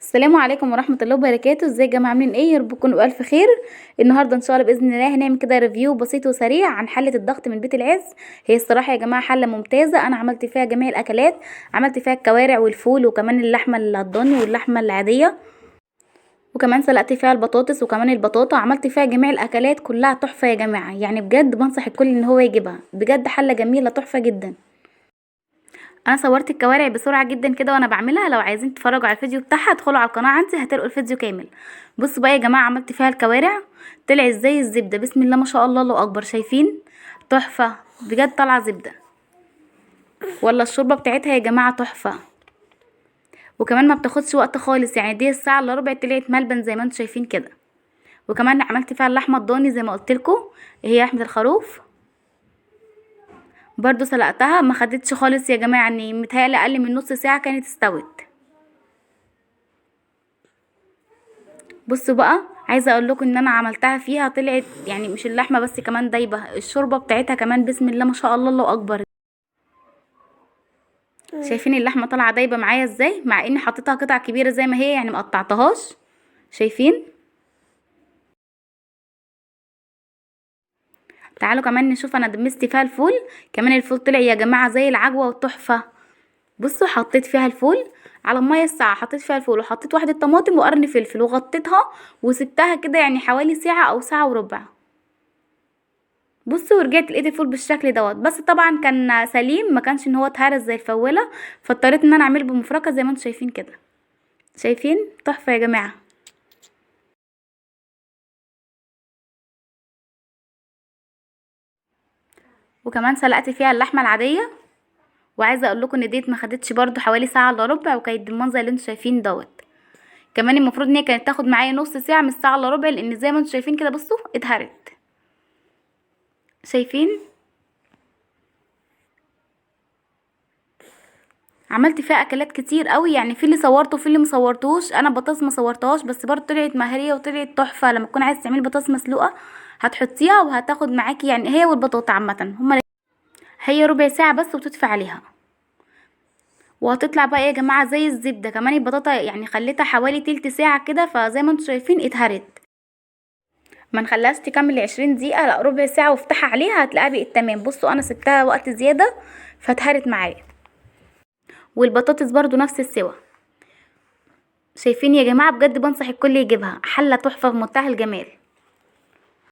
السلام عليكم ورحمة الله وبركاته. ازاي يا جماعة عاملين ايه؟ يا رب تكونوا بألف خير. النهارده ان شاء الله بإذن الله هنعمل كده ريفيو بسيط وسريع عن حلة الضغط من بيت العز. هي الصراحة يا جماعة حلة ممتازة، انا عملت فيها جميع الاكلات، عملت فيها الكوارع والفول وكمان اللحمة الضاني واللحمة العادية، وكمان سلقت فيها البطاطس وكمان البطاطا، عملت فيها جميع الاكلات كلها تحفة يا جماعة. يعني بجد بنصح الكل ان هو يجيبها، بجد حلة جميلة تحفة جدا. انا صورت الكوارع بسرعه جدا كده وانا بعملها، لو عايزين تتفرجوا على الفيديو بتاعها ادخلوا على القناه عندي هتلاقوا الفيديو كامل. بصوا بقى يا جماعه عملت فيها الكوارع، طلعت زي الزبده، بسم الله ما شاء الله الله اكبر، شايفين؟ تحفه بجد، طالعه زبده. ولا الشوربه بتاعتها يا جماعه تحفه، وكمان ما بتاخدش وقت خالص، يعني دي الساعه الا ربع طلعت ملبن زي ما انتم شايفين كده. وكمان عملت فيها اللحمه الضاني زي ما قلت لكم، هي لحمه الخروف، برضو سلقتها ما خدتش خالص يا جماعه، يعني متهيألي اقل من نص ساعه كانت استوت. بصوا بقى، عايزه اقول لكم ان انا عملتها فيها طلعت يعني مش اللحمه بس، كمان دايبه الشوربه بتاعتها كمان، بسم الله ما شاء الله الله اكبر. شايفين اللحمه طالعه دايبه معايا ازاي، مع اني حطيتها قطع كبيره زي ما هي، يعني ما قطعتهاش. شايفين؟ تعالوا كمان نشوف انا دمست فيها الفول، كمان الفول طلع يا جماعه زي العجوه وتحفه. بصوا حطيت فيها الفول على الميه الساعه، حطيت فيها الفول وحطيت واحده طماطم وقرن فلفل وغطيتها وسبتها كده يعني حوالي ساعه او ساعه وربع. بصي ورجعت لقيت الفول بالشكل دوت، بس طبعا كان سليم، ما كانش ان هو اتهرس زي الفوله، فاضطريت ان انا اعمله بمفركه زي ما انتم شايفين كده. شايفين؟ تحفه يا جماعه. وكمان سلقت فيها اللحمه العاديه، وعايزه اقول لكم ان ديت ما خدتش برده حوالي ساعه الا ربع، وكانت بالمنظر اللي انتم شايفين دوت. كمان المفروض ان هي كانت تاخد معايا نص ساعه مش ساعه الا ربع، لان زي ما انتم شايفين كده بصوا اتهرت. شايفين؟ عملت فيها اكلات كتير قوي، يعني في اللي صورته وفي اللي مصورتوش. انا بطاطس ما صورتهاش، بس برضه طلعت مهريه وطلعت تحفه. لما تكون عايز تعملي بطاطس مسلوقه هتحطيها وهتاخد معاكي، يعني هي والبطاطا عامه هما هي ربع ساعه بس وتطفي عليها، وهتطلع بقى يا جماعه زي الزبده. كمان البطاطا يعني خليتها حوالي تلت ساعه كده، فزي ما انتم شايفين اتهرت. ما نخليهاش تكمل 20 دقيقه، لا ربع ساعه وافتحها عليها هتلاقيها بقت تمام. بصوا انا سبتها وقت زياده فاتهرت معايا. والبطاطس برضو نفس السوا. شايفين يا جماعه؟ بجد بنصح الكل يجيبها، حله تحفه في منتهى الجمال.